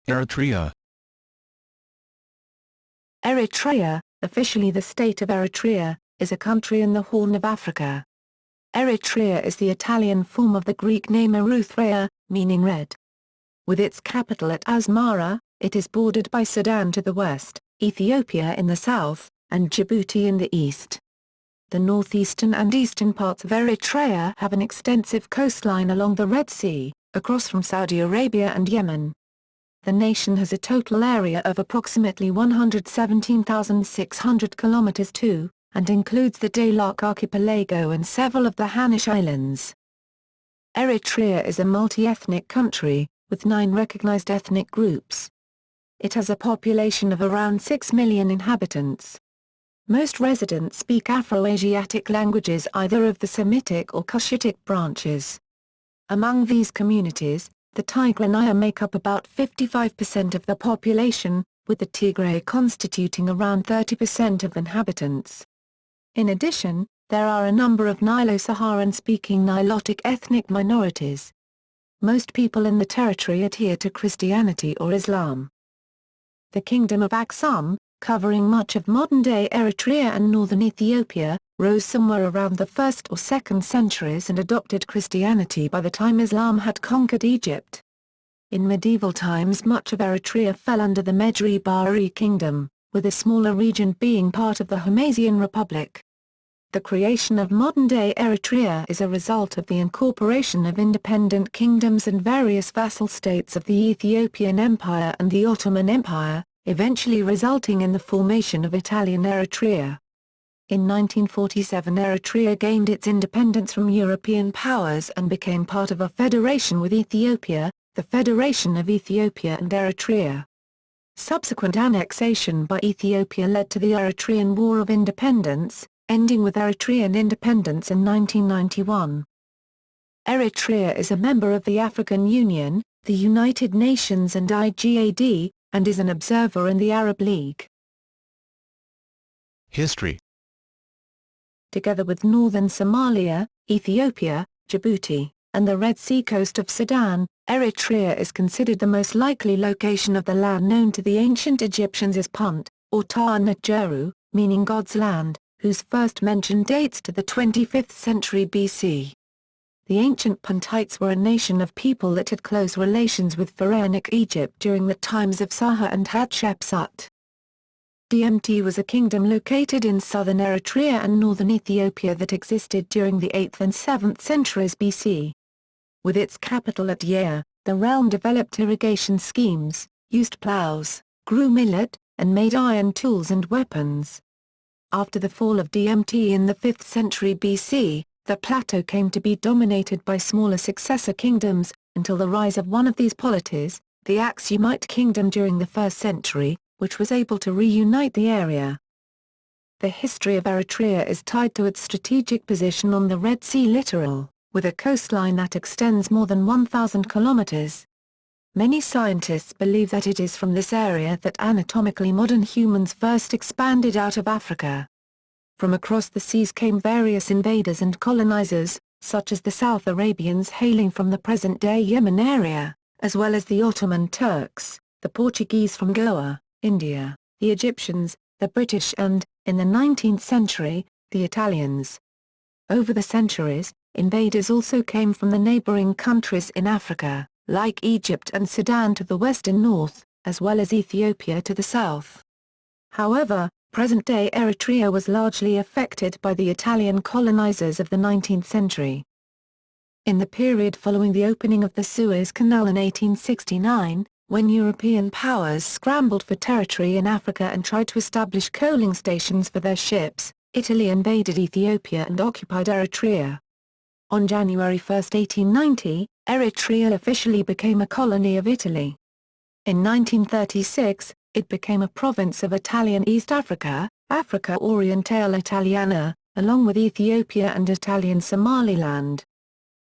Eritrea. Eritrea, officially the State of Eritrea, is a country in the Horn of Africa. Eritrea is the Italian form of the Greek name Ἐρυθραία, meaning red. With its capital at Asmara, it is bordered by Sudan to the west, Ethiopia in the south, and Djibouti in the east. The northeastern and eastern parts of Eritrea have an extensive coastline along the Red Sea, across from Saudi Arabia and Yemen. The nation has a total area of approximately 117,600 kilometers (2), and includes the Dahlak Archipelago and several of the Hanish Islands. Eritrea is a multi-ethnic country, with 9 recognized ethnic groups. It has a population of around 6 million inhabitants. Most residents speak Afro-Asiatic languages either of the Semitic or Cushitic branches. Among these communities, the Tigranians make up about 55% of the population, with the Tigray constituting around 30% of inhabitants. In addition, there are a number of Nilo-Saharan-speaking Nilotic ethnic minorities. Most people in the territory adhere to Christianity or Islam. The Kingdom of Aksum, covering much of modern-day Eritrea and northern Ethiopia, rose somewhere around the 1st or 2nd centuries and adopted Christianity by the time Islam had conquered Egypt. In medieval times much of Eritrea fell under the Medjugorje Kingdom, with a smaller region being part of the Hamasien Republic. The creation of modern-day Eritrea is a result of the incorporation of independent kingdoms and various vassal states of the Ethiopian Empire and the Ottoman Empire, eventually resulting in the formation of Italian Eritrea. In 1947 Eritrea gained its independence from European powers and became part of a federation with Ethiopia, the Federation of Ethiopia and Eritrea. Subsequent annexation by Ethiopia led to the Eritrean War of Independence, ending with Eritrean independence in 1991. Eritrea is a member of the African Union, the United Nations and IGAD, and is an observer in the Arab League. History. Together with northern Somalia, Ethiopia, Djibouti, and the Red Sea coast of Sudan, Eritrea is considered the most likely location of the land known to the ancient Egyptians as Punt, or Ta-Net-Jeru, meaning God's land, whose first mention dates to the 25th century BC. The ancient Puntites were a nation of people that had close relations with Pharaonic Egypt during the times of Saha and Hatshepsut. Dmt was a kingdom located in southern Eritrea and northern Ethiopia that existed during the 8th and 7th centuries BC. With its capital at Yeya, the realm developed irrigation schemes, used plows, grew millet, and made iron tools and weapons. After the fall of Dmt in the 5th century BC, the plateau came to be dominated by smaller successor kingdoms, until the rise of one of these polities, the Aksumite kingdom during the 1st century, which was able to reunite the area. The history of Eritrea is tied to its strategic position on the Red Sea littoral, with a coastline that extends more than 1,000 kilometers. Many scientists believe that it is from this area that anatomically modern humans first expanded out of Africa. From across the seas came various invaders and colonizers, such as the South Arabians hailing from the present-day Yemen area, as well as the Ottoman Turks, the Portuguese from Goa, India, the Egyptians, the British and, in the 19th century, the Italians. Over the centuries, invaders also came from the neighboring countries in Africa, like Egypt and Sudan to the west and north, as well as Ethiopia to the south. However, present-day Eritrea was largely affected by the Italian colonizers of the 19th century. In the period following the opening of the Suez Canal in 1869, when European powers scrambled for territory in Africa and tried to establish coaling stations for their ships, Italy invaded Ethiopia and occupied Eritrea. On January 1, 1890, Eritrea officially became a colony of Italy. In 1936, it became a province of Italian East Africa, Africa Orientale Italiana, along with Ethiopia and Italian Somaliland.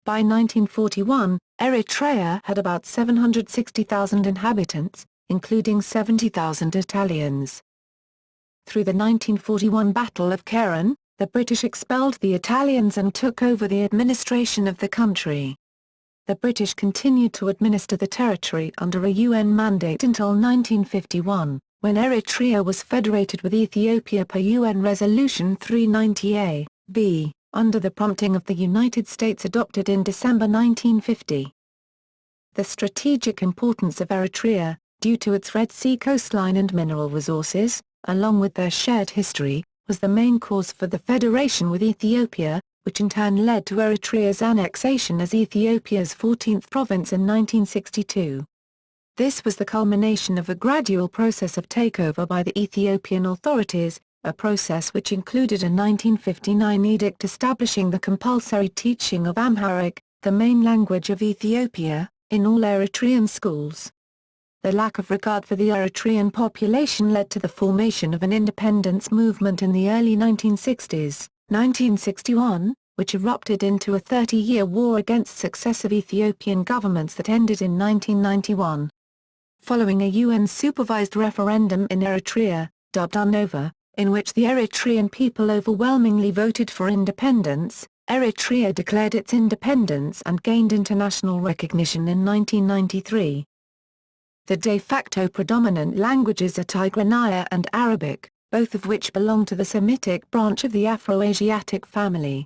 By 1941, Eritrea had about 760,000 inhabitants, including 70,000 Italians. Through the 1941 Battle of Keren, the British expelled the Italians and took over the administration of the country. The British continued to administer the territory under a UN mandate until 1951, when Eritrea was federated with Ethiopia per UN Resolution 390-A-B, under the prompting of the United States adopted in December 1950. The strategic importance of Eritrea, due to its Red Sea coastline and mineral resources, along with their shared history, was the main cause for the federation with Ethiopia, which in turn led to Eritrea's annexation as Ethiopia's 14th province in 1962. This was the culmination of a gradual process of takeover by the Ethiopian authorities, a process which included a 1959 edict establishing the compulsory teaching of Amharic, the main language of Ethiopia, in all Eritrean schools. The lack of regard for the Eritrean population led to the formation of an independence movement in the early 1960s. 1961, which erupted into a 30-year war against successive Ethiopian governments that ended in 1991. Following a UN-supervised referendum in Eritrea, dubbed UNOVA, in which the Eritrean people overwhelmingly voted for independence, Eritrea declared its independence and gained international recognition in 1993. The de facto predominant languages are Tigrinya and Arabic, both of which belong to the Semitic branch of the Afro-Asiatic family.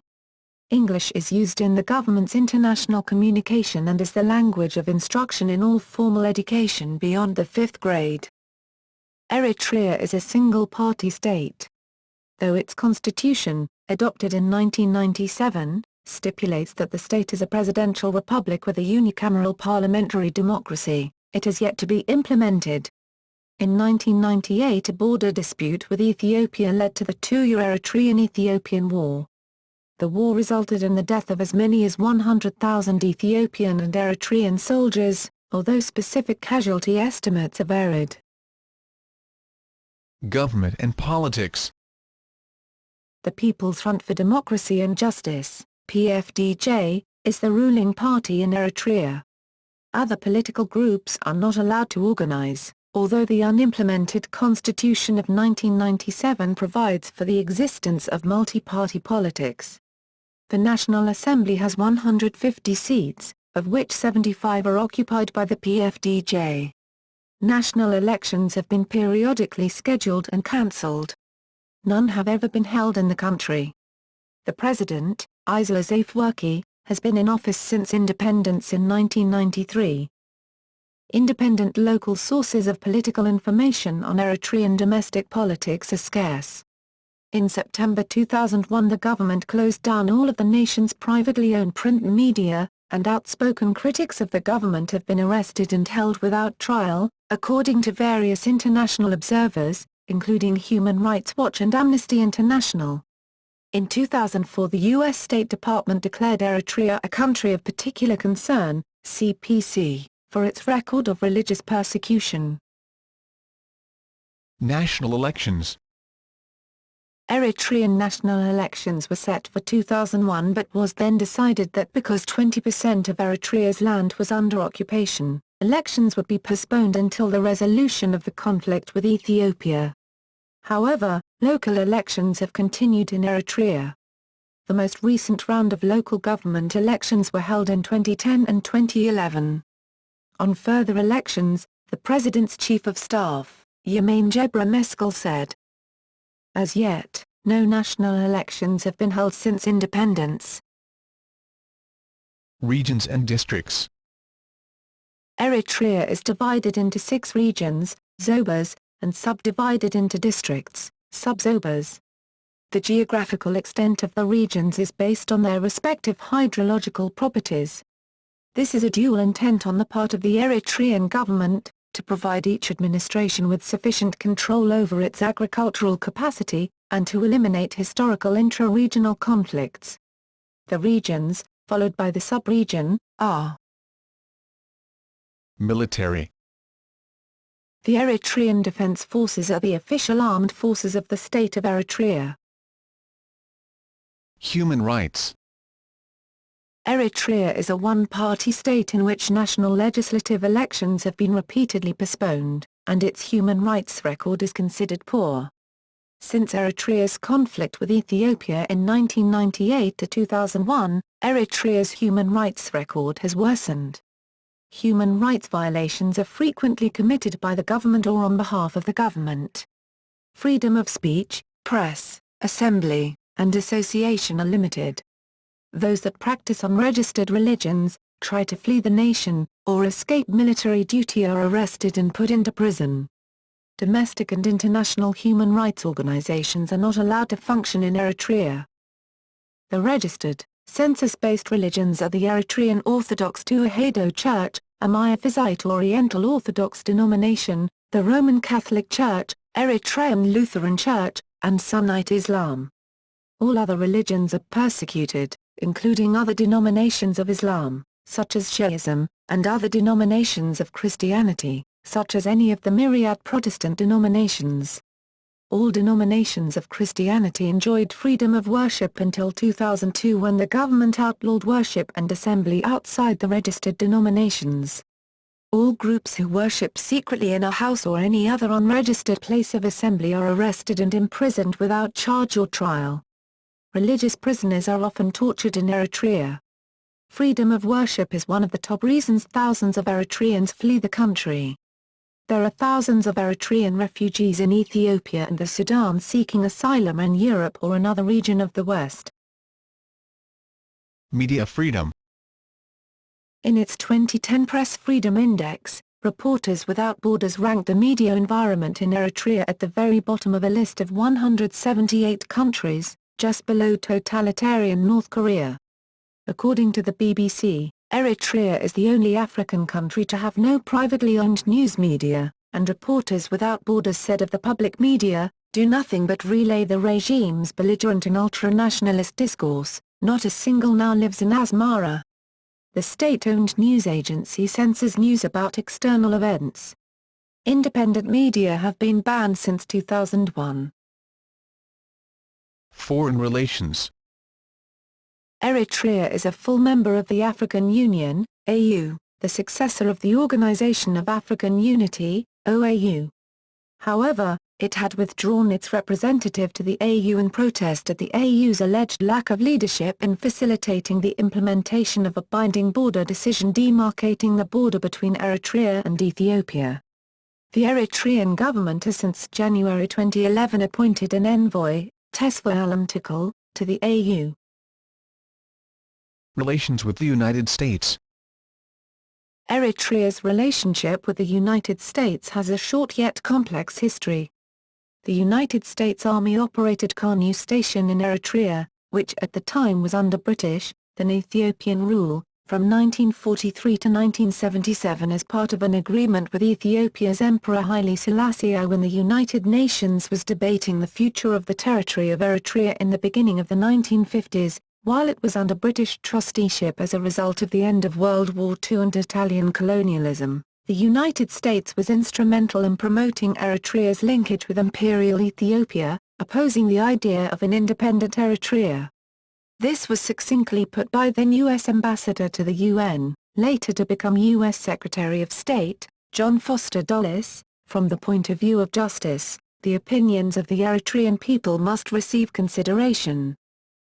English is used in the government's international communication and is the language of instruction in all formal education beyond the 5th grade. Eritrea is a single-party state. Though its constitution, adopted in 1997, stipulates that the state is a presidential republic with a unicameral parliamentary democracy, it has yet to be implemented. In 1998 a border dispute with Ethiopia led to the 2-year Eritrean-Ethiopian War. The war resulted in the death of as many as 100,000 Ethiopian and Eritrean soldiers, although specific casualty estimates have varied. Government and politics. The People's Front for Democracy and Justice, PFDJ, is the ruling party in Eritrea. Other political groups are not allowed to organize, although the unimplemented Constitution of 1997 provides for the existence of multi-party politics. The National Assembly has 150 seats, of which 75 are occupied by the PFDJ. National elections have been periodically scheduled and cancelled. None have ever been held in the country. The president, Isaias Afwerki, has been in office since independence in 1993. Independent local sources of political information on Eritrean domestic politics are scarce. In September 2001 the government closed down all of the nation's privately owned print media, and outspoken critics of the government have been arrested and held without trial, according to various international observers, including Human Rights Watch and Amnesty International. In 2004 the U.S. State Department declared Eritrea a country of particular concern, CPC, for its record of religious persecution. National elections. Eritrean national elections were set for 2001 but was then decided that because 20% of Eritrea's land was under occupation, elections would be postponed until the resolution of the conflict with Ethiopia. However, local elections have continued in Eritrea. The most recent round of local government elections were held in 2010 and 2011. On further elections, the President's Chief of Staff, Yemane Gebre Meskel said, "As yet, no national elections have been held since independence." Regions and districts. Eritrea is divided into 6 regions, zobas, and subdivided into districts, subzobas. The geographical extent of the regions is based on their respective hydrological properties. This is a dual intent on the part of the Eritrean government, to provide each administration with sufficient control over its agricultural capacity, and to eliminate historical intra-regional conflicts. The regions, followed by the sub-region, are Military. The Eritrean Defense Forces are the official armed forces of the state of Eritrea. Human rights. Eritrea is a one-party state in which national legislative elections have been repeatedly postponed, and its human rights record is considered poor. Since Eritrea's conflict with Ethiopia in 1998 to 2001, Eritrea's human rights record has worsened. Human rights violations are frequently committed by the government or on behalf of the government. Freedom of speech, press, assembly, and association are limited. Those that practice unregistered religions, try to flee the nation, or escape military duty are arrested and put into prison. Domestic and international human rights organizations are not allowed to function in Eritrea. The registered, census-based religions are the Eritrean Orthodox Tewahedo Church, a Miaphysite Oriental Orthodox denomination, the Roman Catholic Church, Eritrean Lutheran Church, and Sunnite Islam. All other religions are persecuted, including other denominations of Islam, such as Shiism, and other denominations of Christianity, such as any of the myriad Protestant denominations. All denominations of Christianity enjoyed freedom of worship until 2002 when the government outlawed worship and assembly outside the registered denominations. All groups who worship secretly in a house or any other unregistered place of assembly are arrested and imprisoned without charge or trial. Religious prisoners are often tortured in Eritrea. Freedom of worship is one of the top reasons thousands of Eritreans flee the country. There are thousands of Eritrean refugees in Ethiopia and the Sudan seeking asylum in Europe or another region of the West. Media freedom. In its 2010 Press Freedom Index, Reporters Without Borders ranked the media environment in Eritrea at the very bottom of a list of 178 countries, just below totalitarian North Korea. According to the BBC, Eritrea is the only African country to have no privately owned news media, and Reporters Without Borders said of the public media, do nothing but relay the regime's belligerent and ultra-nationalist discourse. Not a single now lives in Asmara. The state-owned news agency censors news about external events. Independent media have been banned since 2001. Foreign relations. Eritrea is a full member of the African Union, AU, the successor of the Organization of African Unity, OAU. However, it had withdrawn its representative to the AU in protest at the AU's alleged lack of leadership in facilitating the implementation of a binding border decision demarcating the border between Eritrea and Ethiopia. The Eritrean government has since January 2011 appointed an envoy, Tesfa Alamtikal, to the AU. Relations with the United States. Eritrea's relationship with the United States has a short yet complex history. The United States Army operated Kanu Station in Eritrea, which at the time was under British, then Ethiopian rule, from 1943 to 1977 as part of an agreement with Ethiopia's Emperor Haile Selassie I when the United Nations was debating the future of the territory of Eritrea in the beginning of the 1950s, while it was under British trusteeship as a result of the end of World War II and Italian colonialism. The United States was instrumental in promoting Eritrea's linkage with Imperial Ethiopia, opposing the idea of an independent Eritrea. This was succinctly put by then U.S. Ambassador to the UN, later to become U.S. Secretary of State, John Foster Dulles: "From the point of view of justice, the opinions of the Eritrean people must receive consideration.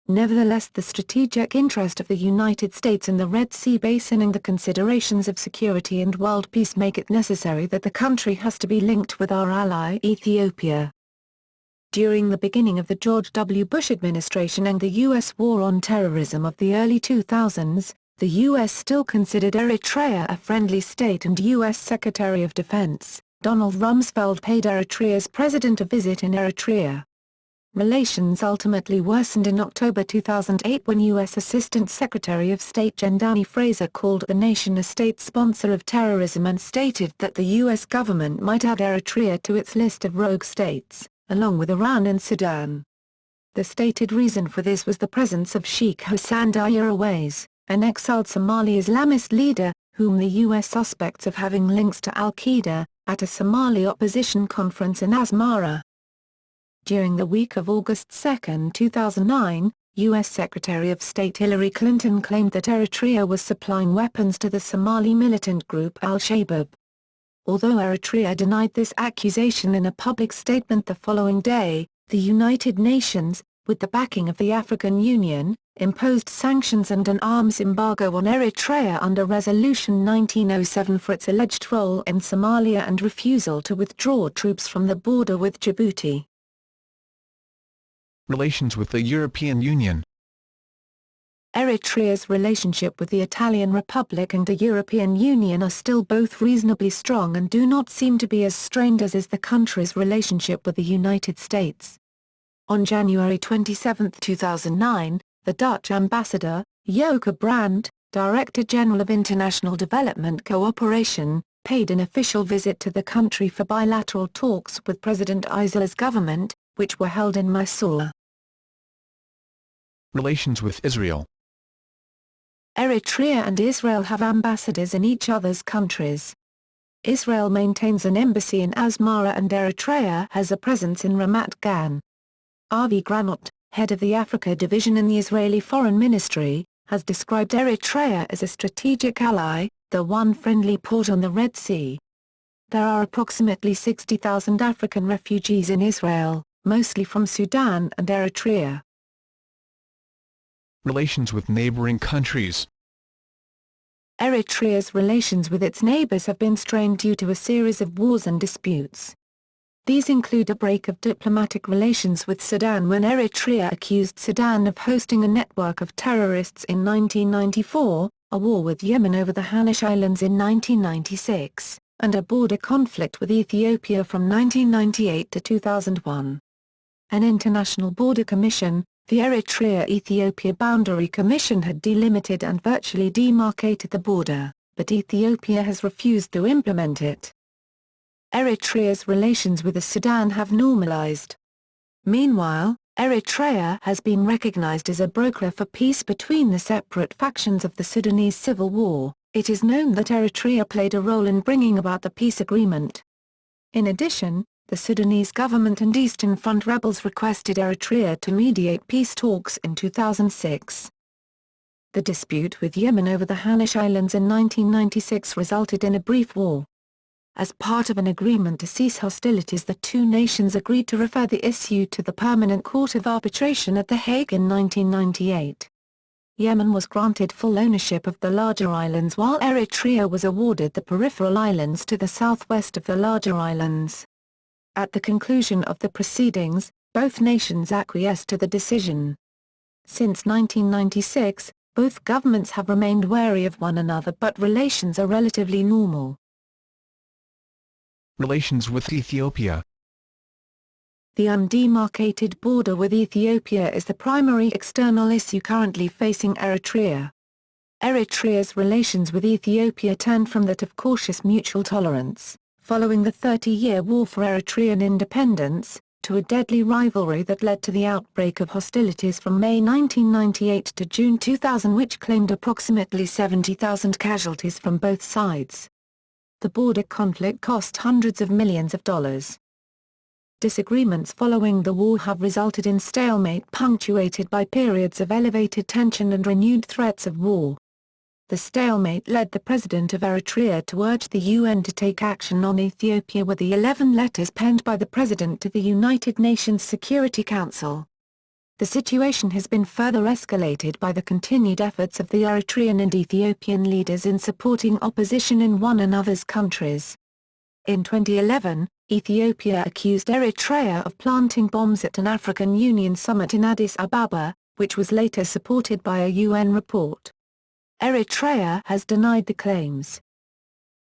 Nevertheless, the strategic interest of the United States in the Red Sea Basin and the considerations of security and world peace make it necessary that the country has to be linked with our ally Ethiopia." During the beginning of the George W. Bush administration and the U.S. war on terrorism of the early 2000s, the U.S. still considered Eritrea a friendly state, and U.S. Secretary of Defense, Donald Rumsfeld, paid Eritrea's president a visit in Eritrea. Relations ultimately worsened in October 2008 when U.S. Assistant Secretary of State Jendani Fraser called the nation a state sponsor of terrorism and stated that the U.S. government might add Eritrea to its list of rogue states, along with Iran and Sudan. The stated reason for this was the presence of Sheikh Hassan Daya Awais, an exiled Somali Islamist leader, whom the U.S. suspects of having links to al-Qaeda, at a Somali opposition conference in Asmara. During the week of August 2, 2009, U.S. Secretary of State Hillary Clinton claimed that Eritrea was supplying weapons to the Somali militant group al-Shabaab. Although Eritrea denied this accusation in a public statement the following day, The United Nations, with the backing of the African Union, imposed sanctions and an arms embargo on Eritrea under Resolution 1907 for its alleged role in Somalia and refusal to withdraw troops from the border with Djibouti. Relations with the European Union. Eritrea's relationship with the Italian Republic and the European Union are still both reasonably strong and do not seem to be as strained as is the country's relationship with the United States. On January 27, 2009, the Dutch ambassador, Joke Brandt, Director General of International Development Cooperation, paid an official visit to the country for bilateral talks with President Isaiah's government, which were held in Mysore. Relations with Israel. Eritrea and Israel have ambassadors in each other's countries. Israel maintains an embassy in Asmara and Eritrea has a presence in Ramat Gan. Avi Granot, head of the Africa division in the Israeli Foreign Ministry, has described Eritrea as a strategic ally, the one friendly port on the Red Sea. There are approximately 60,000 African refugees in Israel, mostly from Sudan and Eritrea. Relations with neighboring countries. Eritrea's relations with its neighbors have been strained due to a series of wars and disputes. These include a break of diplomatic relations with Sudan when Eritrea accused Sudan of hosting a network of terrorists in 1994, a war with Yemen over the Hanish Islands in 1996, and a border conflict with Ethiopia from 1998 to 2001. An international border commission, the Eritrea-Ethiopia Boundary Commission, had delimited and virtually demarcated the border, but Ethiopia has refused to implement it. Eritrea's relations with the Sudan have normalized. Meanwhile, Eritrea has been recognized as a broker for peace between the separate factions of the Sudanese civil war. It is known that Eritrea played a role in bringing about the peace agreement. In addition, the Sudanese government and Eastern Front rebels requested Eritrea to mediate peace talks in 2006. The dispute with Yemen over the Hanish Islands in 1996 resulted in a brief war. As part of an agreement to cease hostilities, the two nations agreed to refer the issue to the Permanent Court of Arbitration at The Hague in 1998. Yemen was granted full ownership of the larger islands while Eritrea was awarded the peripheral islands to the southwest of the larger islands. At the conclusion of the proceedings, both nations acquiesced to the decision. Since 1996, both governments have remained wary of one another, but relations are relatively normal. Relations with Ethiopia. The undemarcated border with Ethiopia is the primary external issue currently facing Eritrea. Eritrea's relations with Ethiopia turned from that of cautious mutual tolerance, following the 30-year war for Eritrean independence, to a deadly rivalry that led to the outbreak of hostilities from May 1998 to June 2000, which claimed approximately 70,000 casualties from both sides. The border conflict cost hundreds of millions of dollars. Disagreements following the war have resulted in stalemate punctuated by periods of elevated tension and renewed threats of war. The stalemate led the president of Eritrea to urge the UN to take action on Ethiopia with the 11 letters penned by the president to the United Nations Security Council. The situation has been further escalated by the continued efforts of the Eritrean and Ethiopian leaders in supporting opposition in one another's countries. In 2011, Ethiopia accused Eritrea of planting bombs at an African Union summit in Addis Ababa, which was later supported by a UN report. Eritrea has denied the claims.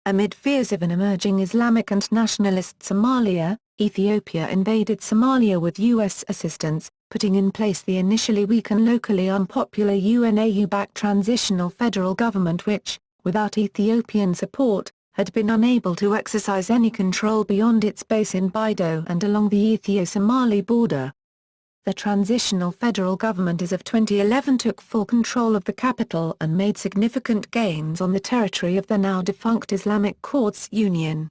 Amid fears of an emerging Islamic and nationalist Somalia, Ethiopia invaded Somalia with U.S. assistance, putting in place the initially weak and locally unpopular UNAU-backed transitional federal government which, without Ethiopian support, had been unable to exercise any control beyond its base in Baidoa and along the Ethio-Somali border. The transitional federal government as of 2011 took full control of the capital and made significant gains on the territory of the now-defunct Islamic Courts Union.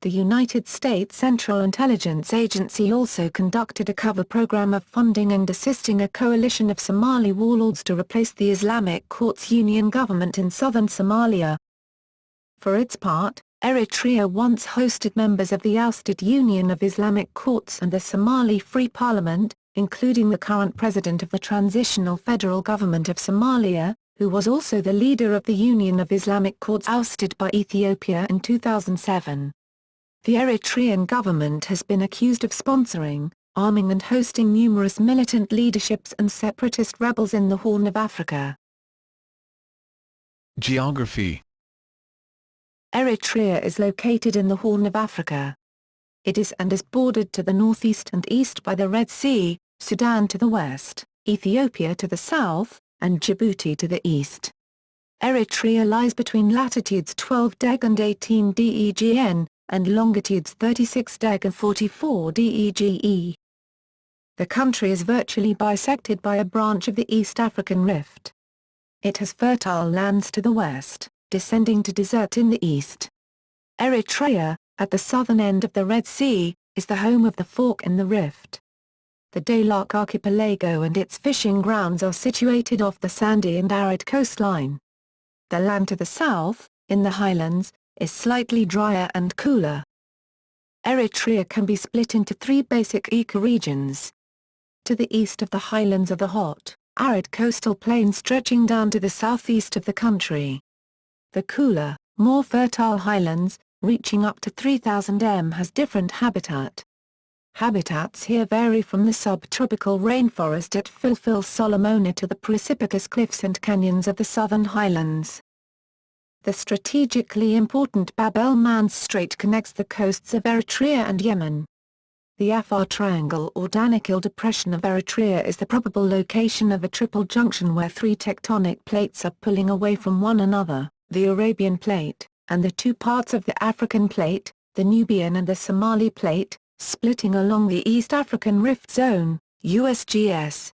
The United States Central Intelligence Agency also conducted a cover program of funding and assisting a coalition of Somali warlords to replace the Islamic Courts Union government in southern Somalia. For its part, Eritrea once hosted members of the ousted Union of Islamic Courts and the Somali Free Parliament, including the current president of the Transitional Federal Government of Somalia, who was also the leader of the Union of Islamic Courts ousted by Ethiopia in 2007. The Eritrean government has been accused of sponsoring, arming and hosting numerous militant leaderships and separatist rebels in the Horn of Africa. Geography. Eritrea is located in the Horn of Africa. It is bordered to the northeast and east by the Red Sea, Sudan to the west, Ethiopia to the south, and Djibouti to the east. Eritrea lies between latitudes 12 deg and 18 degn, and longitudes 36 deg and 44 dege. The country is virtually bisected by a branch of the East African Rift. It has fertile lands to the west, descending to desert in the east. Eritrea, at the southern end of the Red Sea, is the home of the fork in the rift. The Dahlak Archipelago and its fishing grounds are situated off the sandy and arid coastline. The land to the south, in the highlands, is slightly drier and cooler. Eritrea can be split into three basic ecoregions. To the east of the highlands are the hot, arid coastal plain stretching down to the southeast of the country. The cooler, more fertile highlands, reaching up to 3,000 m, has different habitat. Habitats here vary from the subtropical rainforest at Filfil Solomona to the precipitous cliffs and canyons of the southern highlands. The strategically important Bab el-Mandeb Strait connects the coasts of Eritrea and Yemen. The Afar Triangle or Danakil Depression of Eritrea is the probable location of a triple junction where three tectonic plates are pulling away from one another, the Arabian Plate, and the two parts of the African Plate, the Nubian and the Somali Plate, splitting along the East African Rift Zone, USGS.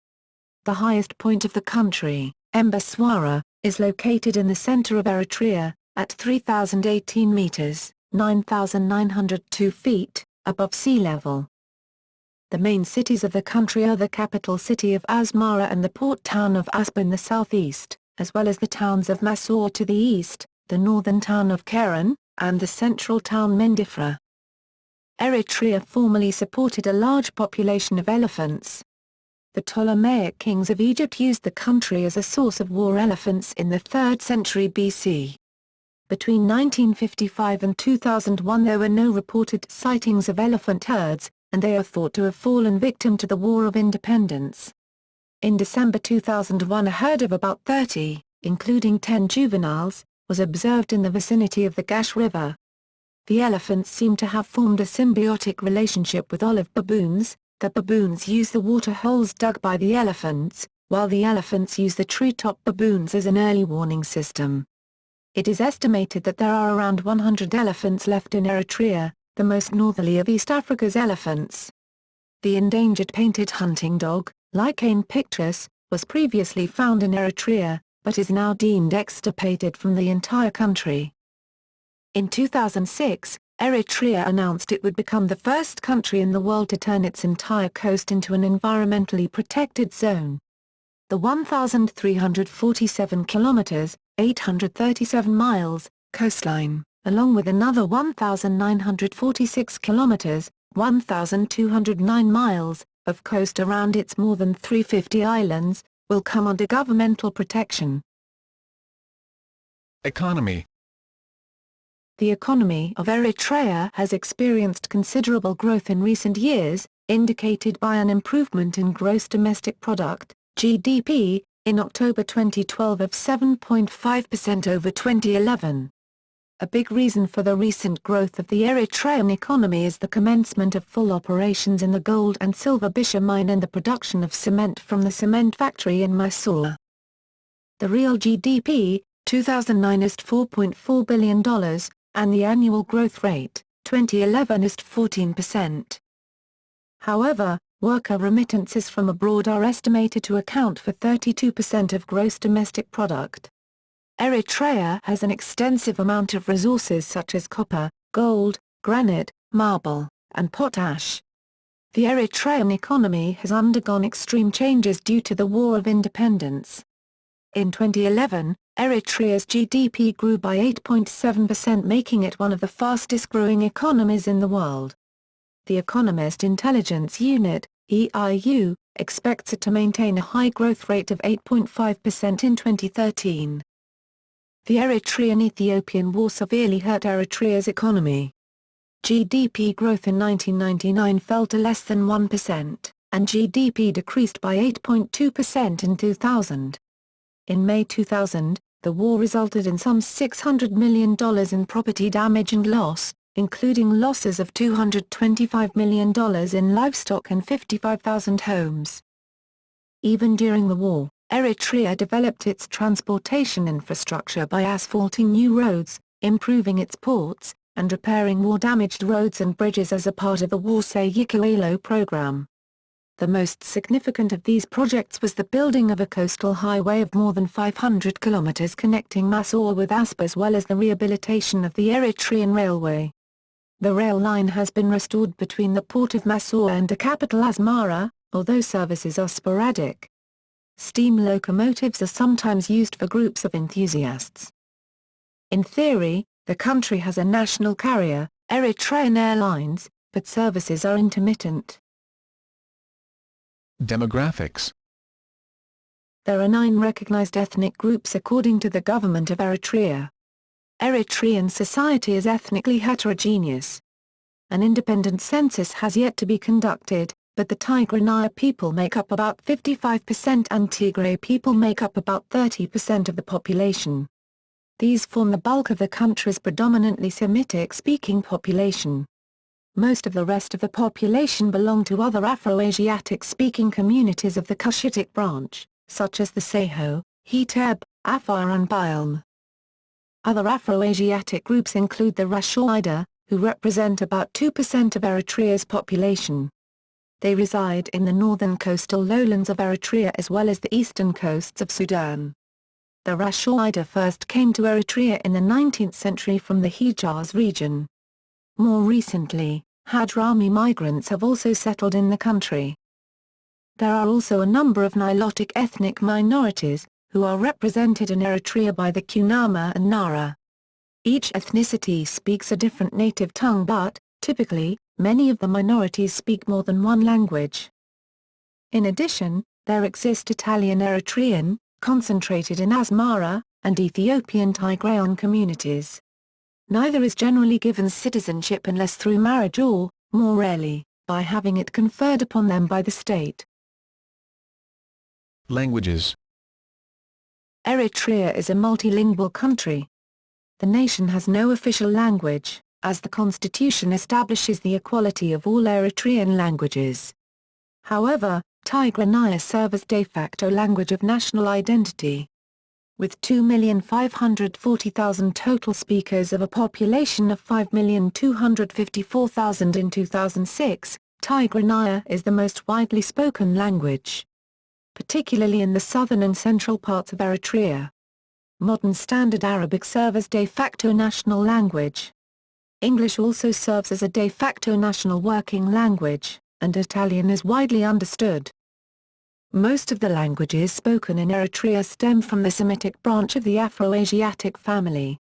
The highest point of the country, Embaswara, is located in the center of Eritrea, at 3,018 meters, 9,902 feet, above sea level. The main cities of the country are the capital city of Asmara and the port town of Asba in the southeast, as well as the towns of Massaur to the east, the northern town of Keren, and the central town Mendifra. Eritrea formerly supported a large population of elephants. The Ptolemaic kings of Egypt used the country as a source of war elephants in the 3rd century BC. Between 1955 and 2001 there were no reported sightings of elephant herds, and they are thought to have fallen victim to the War of Independence. In December 2001 a herd of about 30, including 10 juveniles, was observed in the vicinity of the Gash River. The elephants seem to have formed a symbiotic relationship with olive baboons. The baboons use the water holes dug by the elephants, while the elephants use the treetop baboons as an early warning system. It is estimated that there are around 100 elephants left in Eritrea, the most northerly of East Africa's elephants. The endangered painted hunting dog, Lycaon pictus, was previously found in Eritrea, but is now deemed extirpated from the entire country. In 2006, Eritrea announced it would become the first country in the world to turn its entire coast into an environmentally protected zone. The 1,347 kilometers, 837 miles, coastline, along with another 1,946 kilometers, 1,209 miles, of coast around its more than 350 islands, will come under governmental protection. Economy. The economy of Eritrea has experienced considerable growth in recent years, indicated by an improvement in gross domestic product, GDP, in October 2012 of 7.5% over 2011. A big reason for the recent growth of the Eritrean economy is the commencement of full operations in the gold and silver Bisha mine and the production of cement from the cement factory in Massaur. The real GDP, 2009 is $4.4 billion, and the annual growth rate, 2011 is 14%. However, worker remittances from abroad are estimated to account for 32% of gross domestic product. Eritrea has an extensive amount of resources such as copper, gold, granite, marble, and potash. The Eritrean economy has undergone extreme changes due to the War of Independence. In 2011, Eritrea's GDP grew by 8.7%, making it one of the fastest-growing economies in the world. The Economist Intelligence Unit, EIU, expects it to maintain a high growth rate of 8.5% in 2013. The Eritrean-Ethiopian War severely hurt Eritrea's economy. GDP growth in 1999 fell to less than 1%, and GDP decreased by 8.2% in 2000. In May 2000, the war resulted in some $600 million in property damage and loss, including losses of $225 million in livestock and 55,000 homes. Even during the war, Eritrea developed its transportation infrastructure by asphalting new roads, improving its ports, and repairing war-damaged roads and bridges as a part of the Warsay Yikualo program. The most significant of these projects was the building of a coastal highway of more than 500 kilometers connecting Massawa with Asmara, as well as the rehabilitation of the Eritrean Railway. The rail line has been restored between the port of Massawa and the capital Asmara, although services are sporadic. Steam locomotives are sometimes used for groups of enthusiasts. In theory, the country has a national carrier, Eritrean Airlines, but services are intermittent. Demographics. There are 9 recognized ethnic groups according to the government of Eritrea. Eritrean society is ethnically heterogeneous. An independent census has yet to be conducted, but the Tigray people make up about 55% and Tigray people make up about 30% of the population. These form the bulk of the country's predominantly Semitic-speaking population. Most of the rest of the population belong to other Afro-Asiatic-speaking communities of the Cushitic branch, such as the Seho, Heteb, Afar and Bialm. Other Afro-Asiatic groups include the Rashaida, who represent about 2% of Eritrea's population. They reside in the northern coastal lowlands of Eritrea as well as the eastern coasts of Sudan. The Rashaida first came to Eritrea in the 19th century from the Hejaz region. More recently, Hadrami migrants have also settled in the country. There are also a number of Nilotic ethnic minorities, who are represented in Eritrea by the Kunama and Nara. Each ethnicity speaks a different native tongue but, typically, many of the minorities speak more than one language. In addition, there exist Italian Eritrean, concentrated in Asmara, and Ethiopian Tigrayan communities. Neither is generally given citizenship unless through marriage or, more rarely, by having it conferred upon them by the state. Languages. Eritrea is a multilingual country. The nation has no official language, as the constitution establishes the equality of all Eritrean languages. However, Tigray serves as de facto language of national identity. With 2,540,000 total speakers of a population of 5,254,000 in 2006, Tigray is the most widely spoken language, particularly in the southern and central parts of Eritrea. Modern Standard Arabic serves as de facto national language. English also serves as a de facto national working language, and Italian is widely understood. Most of the languages spoken in Eritrea stem from the Semitic branch of the Afro-Asiatic family.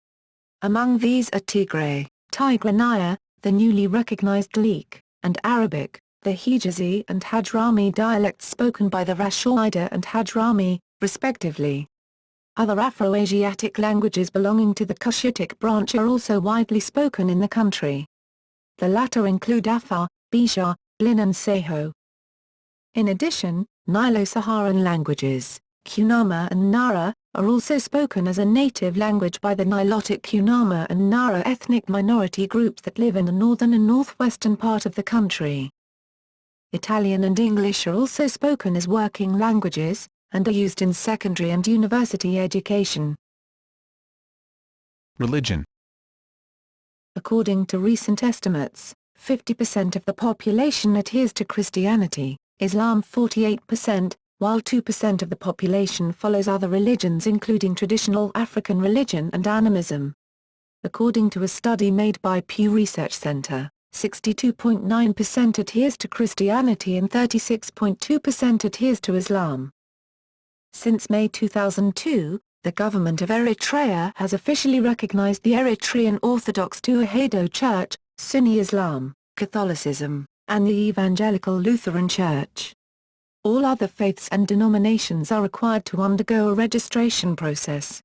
Among these are Tigray, Tigray, the newly recognized Dahlak, and Arabic, the Hijazi and Hadrami dialects spoken by the Rashaida and Hadrami, respectively. Other Afro-Asiatic languages belonging to the Cushitic branch are also widely spoken in the country. The latter include Afar, Bisha, Blin and Seho. In addition, Nilo-Saharan languages, Kunama and Nara, are also spoken as a native language by the Nilotic Kunama and Nara ethnic minority groups that live in the northern and northwestern part of the country. Italian and English are also spoken as working languages, and are used in secondary and university education. Religion. According to recent estimates, 50% of the population adheres to Christianity, Islam 48%, while 2% of the population follows other religions including traditional African religion and animism. According to a study made by Pew Research Center, 62.9% adheres to Christianity and 36.2% adheres to Islam. Since May 2002, the government of Eritrea has officially recognized the Eritrean Orthodox Tewahedo Church, Sunni Islam, Catholicism, and the Evangelical Lutheran Church. All other faiths and denominations are required to undergo a registration process.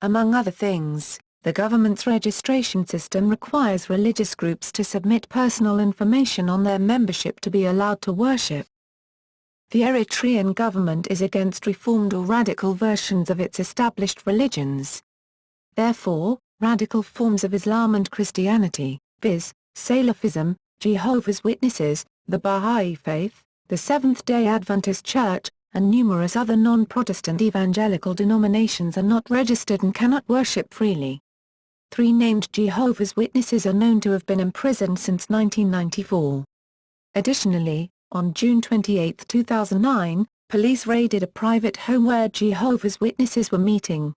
Among other things, the government's registration system requires religious groups to submit personal information on their membership to be allowed to worship. The Eritrean government is against reformed or radical versions of its established religions. Therefore, radical forms of Islam and Christianity, viz., Salafism, Jehovah's Witnesses, the Baha'i Faith, the Seventh-day Adventist Church, and numerous other non-Protestant evangelical denominations are not registered and cannot worship freely. 3 named Jehovah's Witnesses are known to have been imprisoned since 1994. Additionally, on June 28, 2009, police raided a private home where Jehovah's Witnesses were meeting.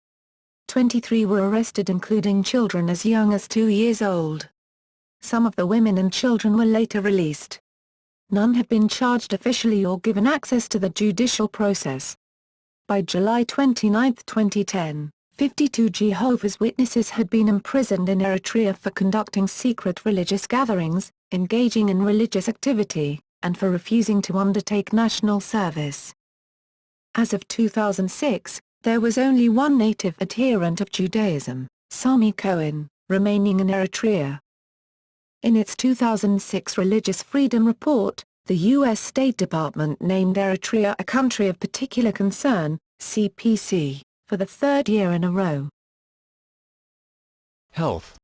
23 were arrested, including children as young as 2 years old. Some of the women and children were later released. None have been charged officially or given access to the judicial process. By July 29, 2010, 52 Jehovah's Witnesses had been imprisoned in Eritrea for conducting secret religious gatherings, engaging in religious activity, and for refusing to undertake national service. As of 2006, there was only one native adherent of Judaism, Sami Cohen, remaining in Eritrea. In its 2006 Religious Freedom Report, the U.S. State Department named Eritrea a Country of Particular Concern, CPC, for the 3rd year in a row. Health.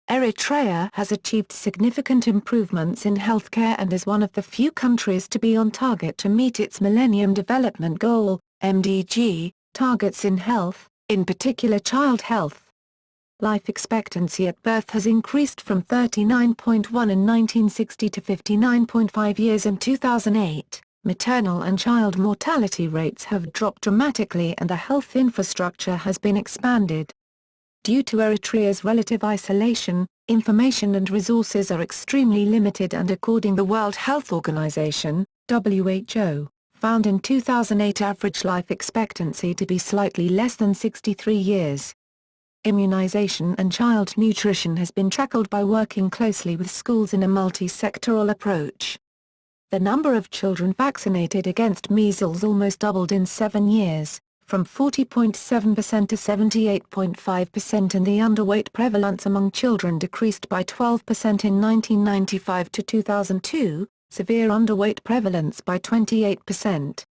Eritrea has achieved significant improvements in healthcare and is one of the few countries to be on target to meet its Millennium Development Goal, MDG, targets in health, in particular child health. Life expectancy at birth has increased from 39.1 in 1960 to 59.5 years in 2008. Maternal and child mortality rates have dropped dramatically and the health infrastructure has been expanded. Due to Eritrea's relative isolation, information and resources are extremely limited, and according to the World Health Organization, WHO, found in 2008 average life expectancy to be slightly less than 63 years. Immunization and child nutrition has been tackled by working closely with schools in a multi-sectoral approach. The number of children vaccinated against measles almost doubled in 7 years, from 40.7% to 78.5%, and the underweight prevalence among children decreased by 12% in 1995 to 2002, severe underweight prevalence by 28%.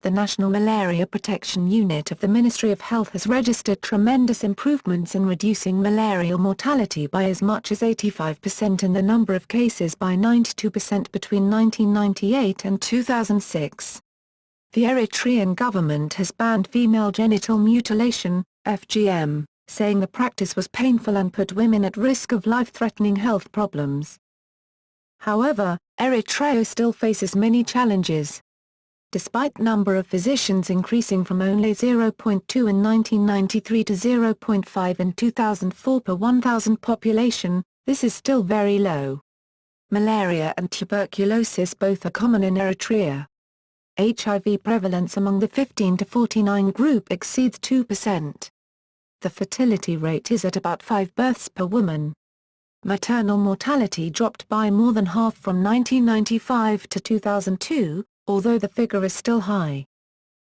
The National Malaria Protection Unit of the Ministry of Health has registered tremendous improvements in reducing malarial mortality by as much as 85% and the number of cases by 92% between 1998 and 2006. The Eritrean government has banned female genital mutilation, FGM, saying the practice was painful and put women at risk of life-threatening health problems. However, Eritrea still faces many challenges. Despite number of physicians increasing from only 0.2 in 1993 to 0.5 in 2004 per 1,000 population, this is still very low. Malaria and tuberculosis both are common in Eritrea. HIV prevalence among the 15 to 49 group exceeds 2%. The fertility rate is at about 5 births per woman. Maternal mortality dropped by more than half from 1995 to 2002, although the figure is still high.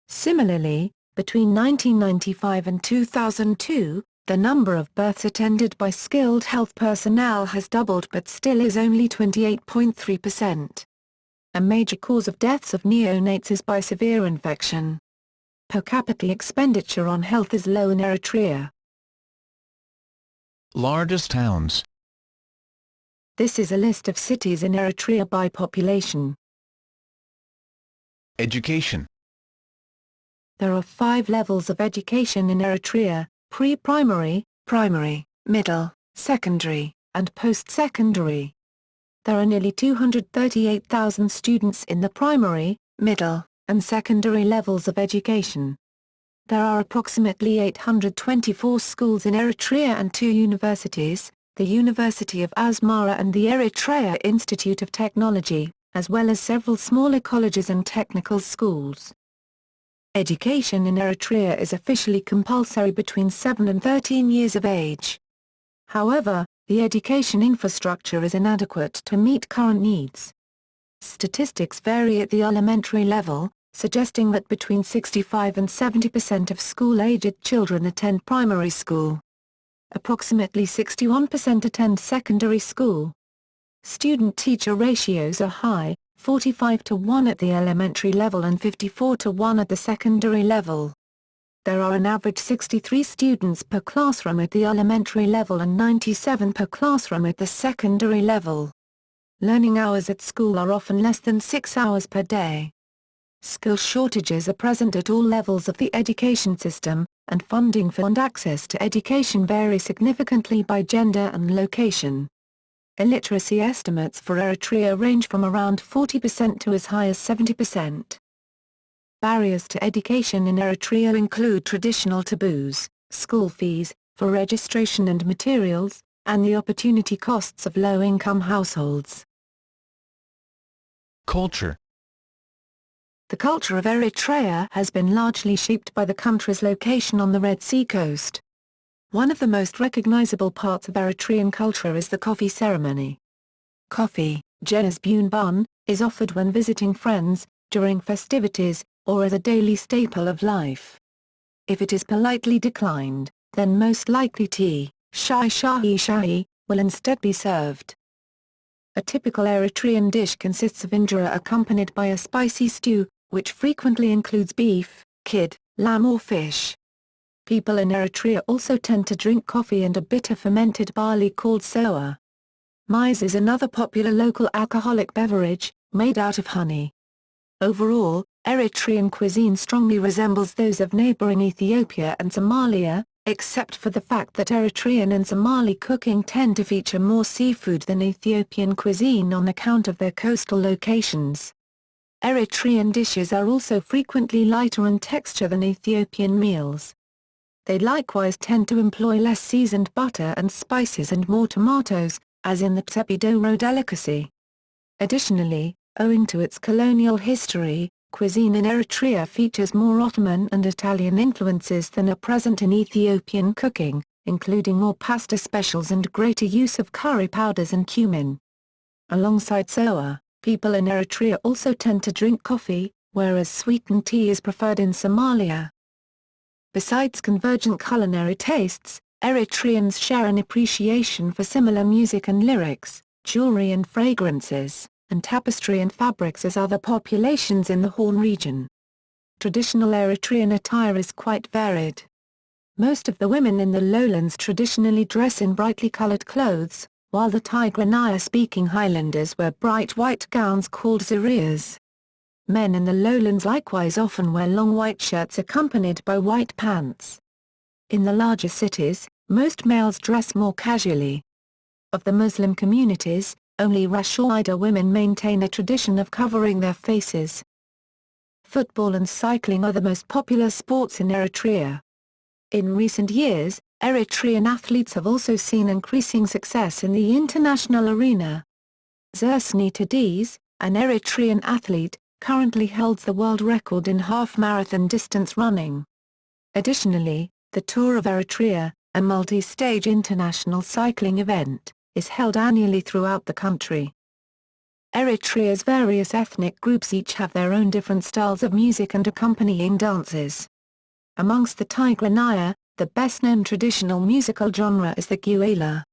Similarly, between 1995 and 2002, the number of births attended by skilled health personnel has doubled but still is only 28.3%. A major cause of deaths of neonates is by severe infection. Per capita expenditure on health is low in Eritrea. Largest towns. This is a list of cities in Eritrea by population. Education. There are 5 levels of education in Eritrea: pre-primary, primary, middle, secondary, and post-secondary. There are nearly 238,000 students in the primary, middle, and secondary levels of education. There are approximately 824 schools in Eritrea and 2 universities, the University of Asmara and the Eritrea Institute of Technology, as well as several smaller colleges and technical schools. Education in Eritrea is officially compulsory between 7 and 13 years of age. However, the education infrastructure is inadequate to meet current needs. Statistics vary at the elementary level, suggesting that between 65 and 70% of school-aged children attend primary school. Approximately 61% attend secondary school. Student-teacher ratios are high, 45:1 at the elementary level and 54:1 at the secondary level. There are an average 63 students per classroom at the elementary level and 97 per classroom at the secondary level. Learning hours at school are often less than 6 hours per day. Skill shortages are present at all levels of the education system, and funding for and access to education vary significantly by gender and location. Illiteracy estimates for Eritrea range from around 40% to as high as 70%. Barriers to education in Eritrea include traditional taboos, school fees, for registration and materials, and the opportunity costs of low-income households. Culture. The culture of Eritrea has been largely shaped by the country's location on the Red Sea coast. One of the most recognizable parts of Eritrean culture is the coffee ceremony. Coffee, Jenes Bun, is offered when visiting friends, during festivities, or as a daily staple of life. If it is politely declined, then most likely tea, shahi, will instead be served. A typical Eritrean dish consists of injera accompanied by a spicy stew, which frequently includes beef, kid, lamb or fish. People in Eritrea also tend to drink coffee and a bitter fermented barley called soa. Maize is another popular local alcoholic beverage, made out of honey. Overall, Eritrean cuisine strongly resembles those of neighboring Ethiopia and Somalia, except for the fact that Eritrean and Somali cooking tend to feature more seafood than Ethiopian cuisine on account of their coastal locations. Eritrean dishes are also frequently lighter in texture than Ethiopian meals. They likewise tend to employ less seasoned butter and spices and more tomatoes, as in the Tsepidoro delicacy. Additionally, owing to its colonial history, cuisine in Eritrea features more Ottoman and Italian influences than are present in Ethiopian cooking, including more pasta specials and greater use of curry powders and cumin. Alongside soa, people in Eritrea also tend to drink coffee, whereas sweetened tea is preferred in Somalia. Besides convergent culinary tastes, Eritreans share an appreciation for similar music and lyrics, jewelry and fragrances, and tapestry and fabrics as other populations in the Horn region. Traditional Eritrean attire is quite varied. Most of the women in the lowlands traditionally dress in brightly colored clothes, while the Tigrinya-speaking highlanders wear bright white gowns called zarias. Men in the lowlands likewise often wear long white shirts accompanied by white pants. In the larger cities, most males dress more casually. Of the Muslim communities, only Rashaida women maintain a tradition of covering their faces. Football and cycling are the most popular sports in Eritrea. In recent years, Eritrean athletes have also seen increasing success in the international arena. Zersni Tadiz, an Eritrean athlete, currently holds the world record in half-marathon distance running. Additionally, the Tour of Eritrea, a multi-stage international cycling event, is held annually throughout the country. Eritrea's various ethnic groups each have their own different styles of music and accompanying dances. Amongst the Tigrinya, the best-known traditional musical genre is the Guela.